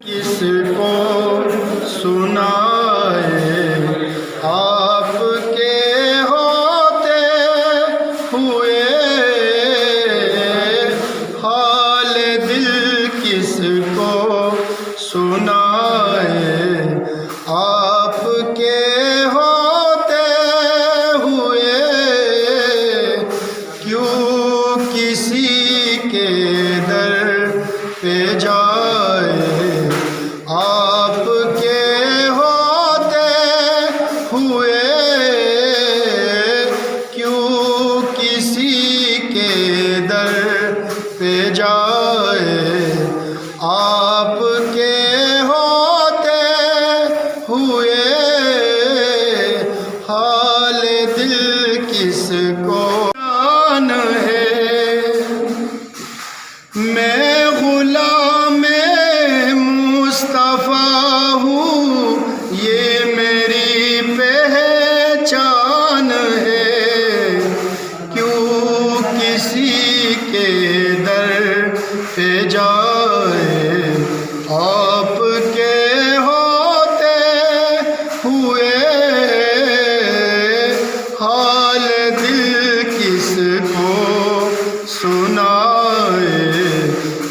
किसको सुनाए आपके होते हुए हाल दिल, किसको सुनाए आपके होते हुए, क्यों किसी के दर पे जाए आपके होते हुए, क्यों किसी के दर पे जाए आपके होते हुए हाल दिल, किसको जान है। मैं गुलाम मुस्तफ़ा हूँ, ये मेरी पहचान है, क्यों किसी के दर पे जाए आपके होते हुए हाल दिल, किसको सुनाए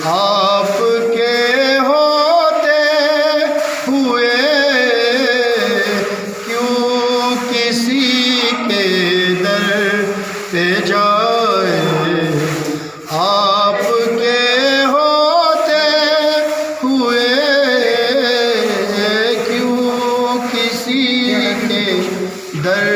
आपके होते हुए, क्यों किसी के दर पे जाए आपके होते हुए, क्यों किसी के दर